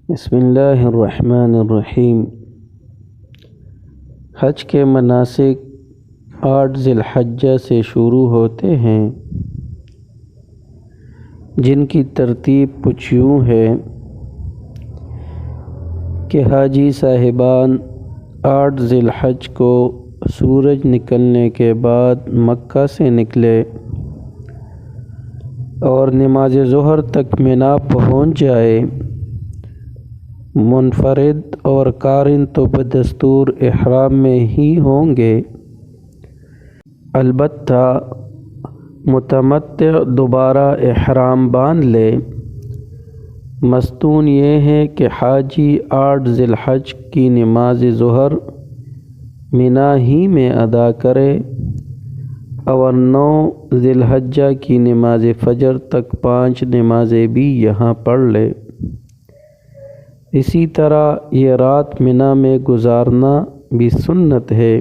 بسم اللہ الرحمن الرحیم۔ حج کے مناسک 8 ذی الحجہ سے شروع ہوتے ہیں، جن کی ترتیب کچھ یوں ہے کہ حاجی صاحبان 8 ذی الحجہ کو سورج نکلنے کے بعد مکہ سے نکلے اور نماز ظہر تک منا پہنچ جائے۔ منفرد اور قارن تو بدستور احرام میں ہی ہوں گے، البتہ متمتع دوبارہ احرام باندھ لے۔ مستون یہ ہے کہ حاجی 8 ذی الحجہ کی نماز ظہر منا ہی میں ادا کرے اور 9 ذی الحجہ کی نماز فجر تک 5 نمازیں بھی یہاں پڑھ لے۔ اسی طرح یہ رات منا میں گزارنا بھی سنت ہے۔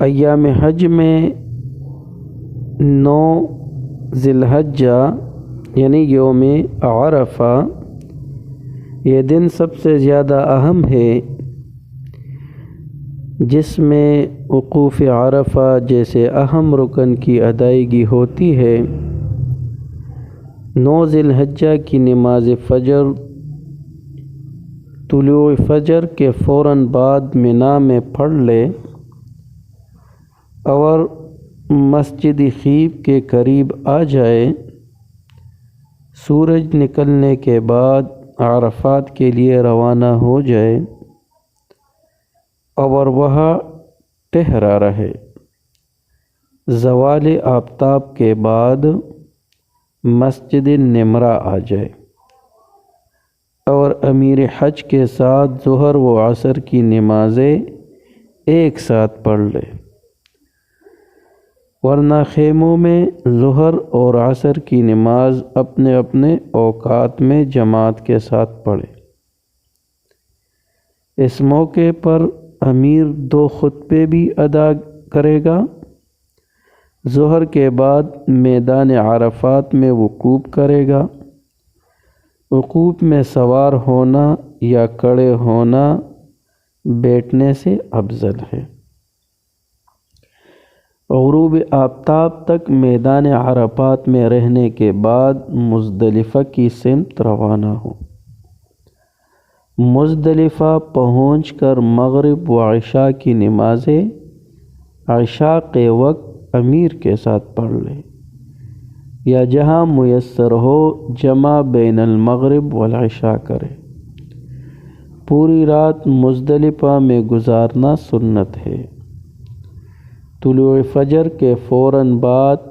ایام حج میں 9 ذی الحجہ یعنی یوم عرفہ، یہ دن سب سے زیادہ اہم ہے، جس میں وقوف عرفہ جیسے اہم رکن کی ادائیگی ہوتی ہے۔ 9 ذی الحجہ کی نماز فجر طلوع فجر کے فوراً بعد منا میں پڑھ لے اور مسجد خیف کے قریب آ جائے۔ سورج نکلنے کے بعد عرفات کے لیے روانہ ہو جائے اور وہاں ٹھہرا رہے۔ زوال آفتاب کے بعد مسجد نمرہ آ جائے اور امیر حج کے ساتھ ظہر و عصر کی نمازیں ایک ساتھ پڑھ لے، ورنہ خیموں میں ظہر اور عصر کی نماز اپنے اپنے اوقات میں جماعت کے ساتھ پڑھے۔ اس موقع پر امیر 2 خطبے بھی ادا کرے گا۔ ظہر کے بعد میدان عرفات میں وقوف کرے گا۔ وقوف میں سوار ہونا یا کھڑے ہونا بیٹھنے سے افضل ہے۔ غروب آفتاب تک میدان عرفات میں رہنے کے بعد مزدلفہ کی سمت روانہ ہو۔ مزدلفہ پہنچ کر مغرب و عشاء کی نمازیں عشاء کے وقت امیر کے ساتھ پڑھ لے، یا جہاں میسر ہو جمع بین المغرب والعشاء کرے۔ پوری رات مزدلفہ میں گزارنا سنت ہے۔ طلوع فجر کے فوراً بعد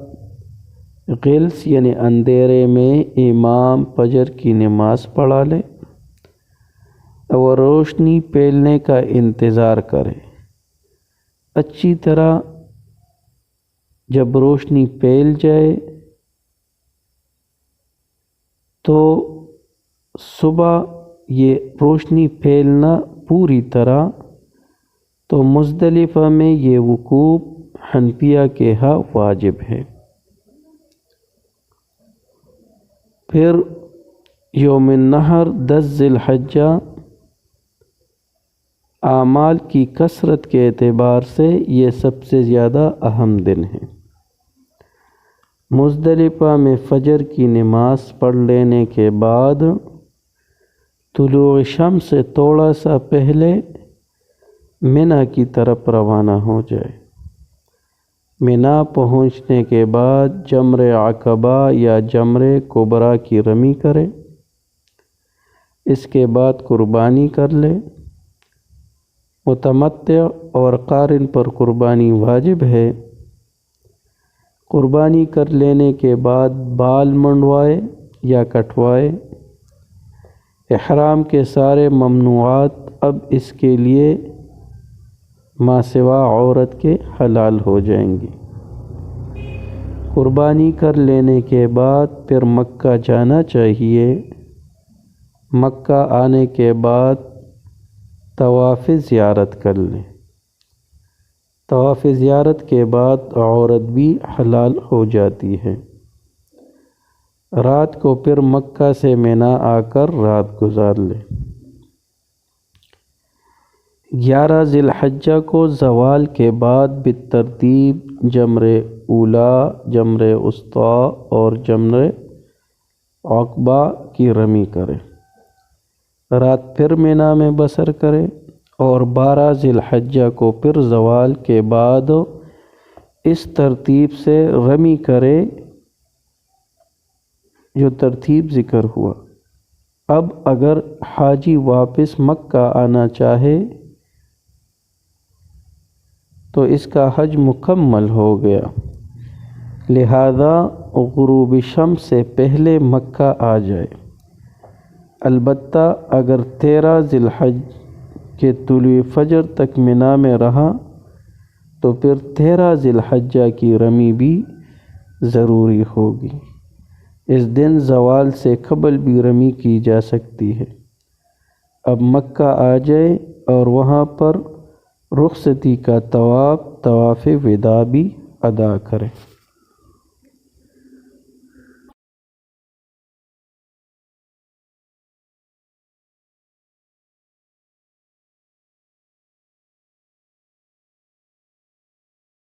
غلس یعنی اندھیرے میں امام فجر کی نماز پڑھا لے اور روشنی پھیلنے کا انتظار کرے۔ اچھی طرح جب روشنی پھیل جائے تو صبح یہ روشنی پھیلنا پوری طرح، تو مزدلفہ میں یہ وقوف حنفیہ کے ہاں واجب ہے۔ پھر یوم النحر 10 ذی الحجہ اعمال کی کثرت کے اعتبار سے یہ سب سے زیادہ اہم دن ہے۔ مزدلفہ میں فجر کی نماز پڑھ لینے کے بعد طلوع شمس سے تھوڑا سا پہلے منا کی طرف روانہ ہو جائے۔ منا پہنچنے کے بعد جمرہ عقبہ یا جمرہ کبریٰ کی رمی کرے۔ اس کے بعد قربانی کر لے۔ متمتع اور قارن پر قربانی واجب ہے۔ قربانی کر لینے کے بعد بال منڈوائے یا کٹوائے۔ احرام کے سارے ممنوعات اب اس کے لیے ما سوا عورت کے حلال ہو جائیں گی۔ قربانی کر لینے کے بعد پھر مکہ جانا چاہیے۔ مکہ آنے کے بعد طواف زیارت کر لیں۔ طواف زیارت کے بعد عورت بھی حلال ہو جاتی ہے۔ رات کو پھر مکہ سے مینا آ کر رات گزار لے۔ 11 ذی الحجہ کو زوال کے بعد بالترتیب جمر اولا، جمر وسطیٰ اور جمر عقبہ کی رمی کرے، رات پھر مینا میں بسر کرے، اور 12 ذی الحجہ کو پھر زوال کے بعد اس ترتیب سے رمی کرے جو ترتیب ذکر ہوا۔ اب اگر حاجی واپس مکہ آنا چاہے تو اس کا حج مکمل ہو گیا، لہذا غروب شمس سے پہلے مکہ آ جائے۔ البتہ اگر 13 ذی الحجہ کے طلوع فجر تک مینا میں رہا تو پھر 13 ذی الحجہ کی رمی بھی ضروری ہوگی۔ اس دن زوال سے قبل بھی رمی کی جا سکتی ہے۔ اب مکہ آ جائے اور وہاں پر رخصتی کا طواف وداع بھی ادا کرے۔